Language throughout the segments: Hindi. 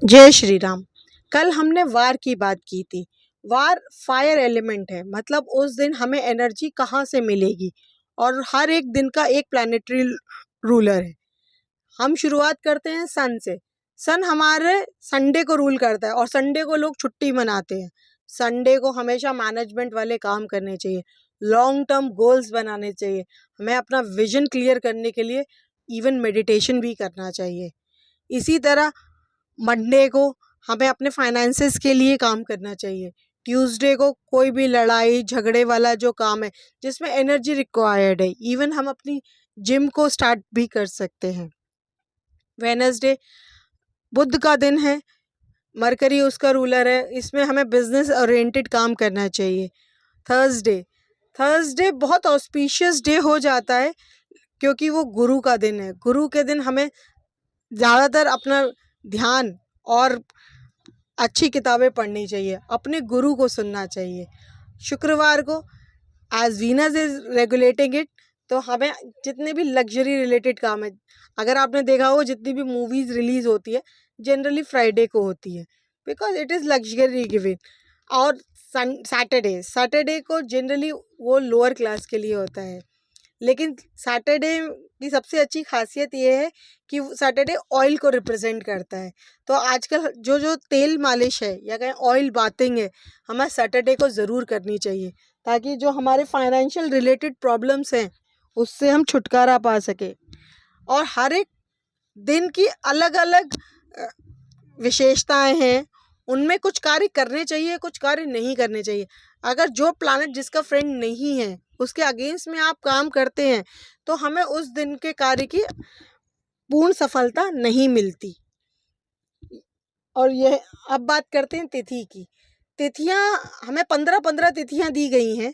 जय श्री राम। कल हमने वार की बात की थी। वार फायर एलिमेंट है, मतलब उस दिन हमें एनर्जी कहाँ से मिलेगी, और हर एक दिन का एक प्लानिटरी रूलर है। हम शुरुआत करते हैं सन से। सन हमारे संडे को रूल करता है और संडे को लोग छुट्टी मनाते हैं। संडे को हमेशा मैनेजमेंट वाले काम करने चाहिए, लॉन्ग टर्म गोल्स बनाने चाहिए, हमें अपना विजन क्लियर करने के लिए इवन मेडिटेशन भी करना चाहिए। इसी तरह मंडे को हमें अपने फाइनेंसेस के लिए काम करना चाहिए। ट्यूसडे को कोई भी लड़ाई झगड़े वाला जो काम है जिसमें एनर्जी रिक्वायर्ड है, इवन हम अपनी जिम को स्टार्ट भी कर सकते हैं। वेडनेसडे बुध का दिन है, मरकरी उसका रूलर है, इसमें हमें बिजनेस ओरिएंटेड काम करना चाहिए। थर्सडे बहुत ऑस्पिशियस डे हो जाता है क्योंकि वो गुरु का दिन है। गुरु के दिन हमें ज़्यादातर अपना ध्यान और अच्छी किताबें पढ़नी चाहिए, अपने गुरु को सुनना चाहिए। शुक्रवार को as Venus is regulating it, तो हमें जितने भी लग्जरी रिलेटेड काम है, अगर आपने देखा हो जितनी भी मूवीज़ रिलीज़ होती है जनरली फ्राइडे को होती है, because it is luxury giving. और सैटरडे को जनरली वो लोअर क्लास के लिए होता है, लेकिन सैटरडे की सबसे अच्छी खासियत ये है कि सैटरडे ऑयल को रिप्रेजेंट करता है। तो आजकल जो तेल मालिश है या कहें ऑयल बाथिंग है, हमें सैटरडे को ज़रूर करनी चाहिए, ताकि जो हमारे फाइनेंशियल रिलेटेड प्रॉब्लम्स हैं उससे हम छुटकारा पा सके। और हर एक दिन की अलग अलग विशेषताएं हैं, उनमें कुछ कार्य करने चाहिए, कुछ कार्य नहीं करने चाहिए। अगर जो प्लानट जिसका फ्रेंड नहीं है उसके अगेंस्ट में आप काम करते हैं तो हमें उस दिन के कार्य की पूर्ण सफलता नहीं मिलती। और यह अब बात करते हैं तिथि की। तिथियां हमें 15 तिथियां दी गई हैं,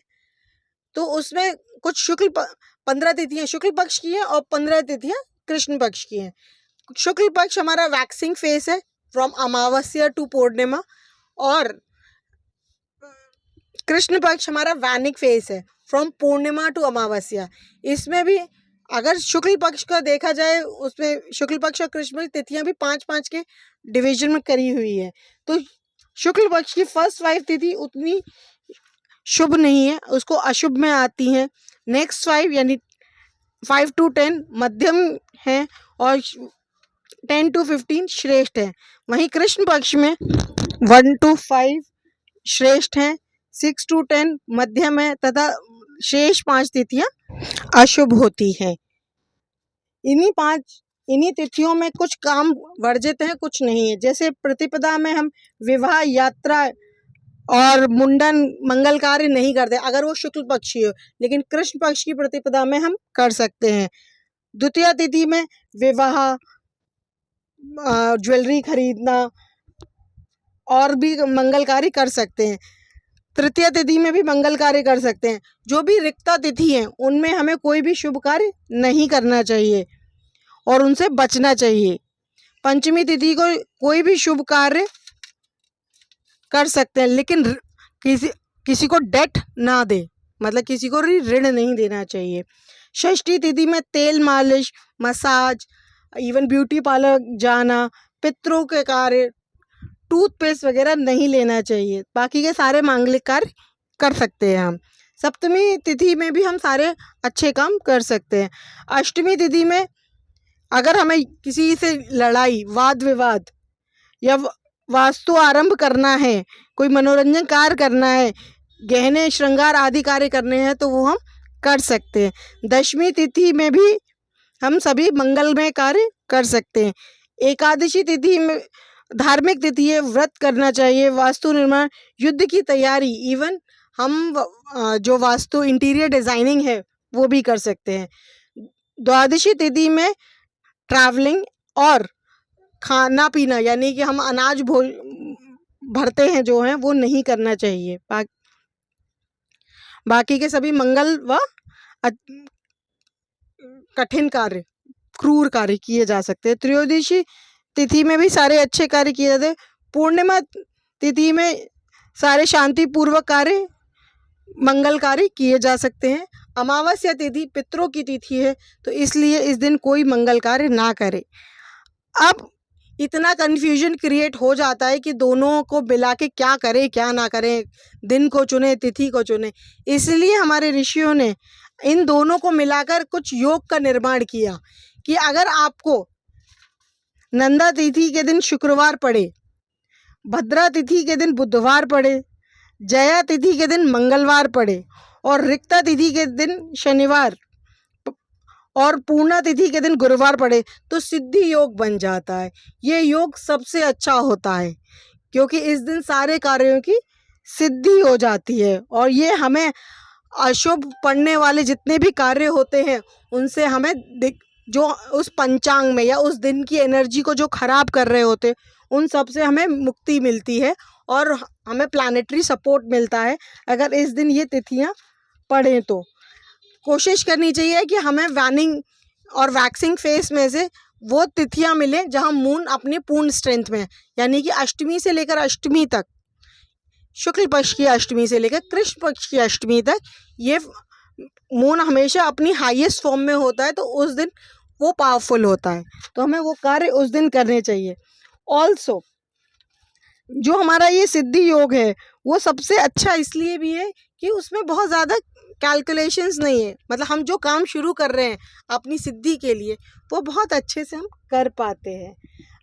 तो उसमें कुछ 15 तिथियां शुक्ल पक्ष की हैं और 15 तिथियां कृष्ण पक्ष की हैं। शुक्ल पक्ष हमारा वैक्सिंग फेस है, फ्रॉम अमावस्या टू पूर्णिमा, और कृष्ण पक्ष हमारा वैनिक फेस है, फ्रॉम पूर्णिमा टू अमावस्या। इसमें भी अगर शुक्ल पक्ष का देखा जाए, उसमें शुक्ल पक्ष और कृष्ण पक्ष तिथियां भी 5-5 के डिवीजन में करी हुई है। तो शुक्ल पक्ष की फर्स्ट 5 तिथि उतनी शुभ नहीं है, उसको अशुभ में आती हैं। नेक्स्ट 5 यानी 5 to 10 मध्यम है और 10 to 15 श्रेष्ठ है। वहीं कृष्ण पक्ष में 1 to 5 श्रेष्ठ हैं, 6 to 10 मध्यम है तथा शेष 5 तिथियां अशुभ होती हैं। इन्हीं तिथियों में कुछ काम वर्जित हैं, कुछ नहीं है। जैसे प्रतिपदा में हम विवाह, यात्रा और मुंडन, मंगल कार्य नहीं करते अगर वो शुक्ल पक्षी हो, लेकिन कृष्ण पक्ष की प्रतिपदा में हम कर सकते हैं। द्वितीय तिथि में विवाह, ज्वेलरी खरीदना और भी मंगल कार्य कर सकते हैं। तृतीय तिथि में भी मंगल कार्य कर सकते हैं। जो भी रिक्ता तिथि हैं उनमें हमें कोई भी शुभ कार्य नहीं करना चाहिए और उनसे बचना चाहिए। पंचमी तिथि को कोई भी शुभ कार्य कर सकते हैं, लेकिन किसी को डेट ना दे, मतलब किसी को ऋण नहीं देना चाहिए। षष्ठी तिथि में तेल मालिश, मसाज, इवन ब्यूटी पार्लर जाना, पितरों के कार्य, टूथपेस्ट वगैरह नहीं लेना चाहिए। बाकी के सारे मांगलिक कार्य कर सकते हैं हम। सप्तमी तिथि में भी हम सारे अच्छे काम कर सकते हैं। अष्टमी तिथि में अगर हमें किसी से लड़ाई, वाद विवाद या वास्तु आरंभ करना है, कोई मनोरंजन कार्य करना है, गहने श्रृंगार आदि कार्य करने हैं, तो वो हम कर सकते हैं। दशमी तिथि में भी हम सभी मंगलमय कार्य कर सकते हैं। एकादशी तिथि में धार्मिक तिथि है, व्रत करना चाहिए, वास्तु निर्माण, युद्ध की तैयारी, इवन हम जो वास्तु इंटीरियर डिजाइनिंग है वो भी कर सकते हैं। द्वादशी तिथि में ट्रैवलिंग और खाना पीना, यानी कि हम अनाज भरते हैं जो हैं वो नहीं करना चाहिए। बाकी के सभी मंगल व कठिन कार्य, क्रूर कार्य किए जा सकते हैं। त्रयोदशी तिथि में भी सारे अच्छे कार्य किए जाते हैं। पूर्णिमा तिथि में सारे शांतिपूर्वक कार्य, मंगल कार्य किए जा सकते हैं। अमावस्या तिथि पितरों की तिथि है, तो इसलिए इस दिन कोई मंगल कार्य ना करे। अब इतना कन्फ्यूजन क्रिएट हो जाता है कि दोनों को मिला के क्या करें क्या ना करें, दिन को चुने तिथि को चुने। इसलिए हमारे ऋषियों ने इन दोनों को मिलाकर कुछ योग का निर्माण किया कि अगर आपको नंदा तिथि के दिन शुक्रवार पड़े, भद्रा तिथि के दिन बुधवार पड़े, जया तिथि के दिन मंगलवार पड़े और रिक्ता तिथि के दिन शनिवार और पूर्णा तिथि के दिन गुरुवार पड़े तो सिद्धि योग बन जाता है। ये योग सबसे अच्छा होता है क्योंकि इस दिन सारे कार्यों की सिद्धि हो जाती है और ये हमें अशुभ पड़ने वाले जितने भी कार्य होते हैं उनसे हमें जो उस पंचांग में या उस दिन की एनर्जी को जो खराब कर रहे होते उन सब से हमें मुक्ति मिलती है और हमें प्लैनेटरी सपोर्ट मिलता है अगर इस दिन ये तिथियां पढ़ें। तो कोशिश करनी चाहिए कि हमें वैनिंग और वैक्सिंग फेस में से वो तिथियां मिले जहां मून अपनी पूर्ण स्ट्रेंथ में है, यानी कि अष्टमी से लेकर अष्टमी तक, शुक्ल पक्ष की अष्टमी से लेकर कृष्ण पक्ष की अष्टमी तक ये मून हमेशा अपनी हाईएस्ट फॉर्म में होता है, तो उस दिन वो पावरफुल होता है, तो हमें वो कार्य उस दिन करने चाहिए। ऑल्सो जो हमारा ये सिद्धि योग है वो सबसे अच्छा इसलिए भी है कि उसमें बहुत ज़्यादा कैलकुलेशंस नहीं है, मतलब हम जो काम शुरू कर रहे हैं अपनी सिद्धि के लिए वो बहुत अच्छे से हम कर पाते हैं।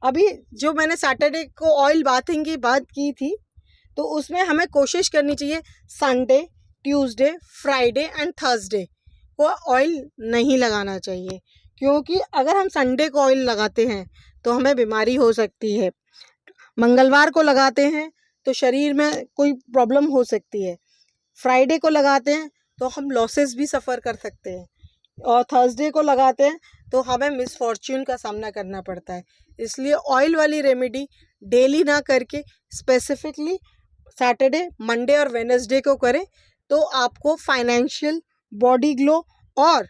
अभी जो मैंने सैटरडे को ऑयल बाथिंग की बात की थी तो उसमें हमें कोशिश करनी चाहिए Sunday, Tuesday, Friday and Thursday को ऑयल नहीं लगाना चाहिए, क्योंकि अगर हम संडे को ऑयल लगाते हैं तो हमें बीमारी हो सकती है, मंगलवार को लगाते हैं तो शरीर में कोई प्रॉब्लम हो सकती है, फ्राइडे को लगाते हैं तो हम लॉसेस भी सफ़र कर सकते हैं और थर्सडे को लगाते हैं तो हमें मिसफॉर्च्यून का सामना करना पड़ता है। इसलिए ऑयल वाली रेमेडी डेली ना करके स्पेसिफिकली सैटरडे, मंडे और वेडनेसडे को करें तो आपको फाइनेंशियल, बॉडी ग्लो और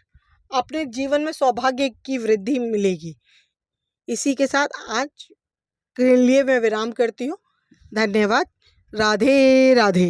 अपने जीवन में सौभाग्य की वृद्धि मिलेगी। इसी के साथ आज के लिए मैं विराम करती हूँ। धन्यवाद। राधे राधे।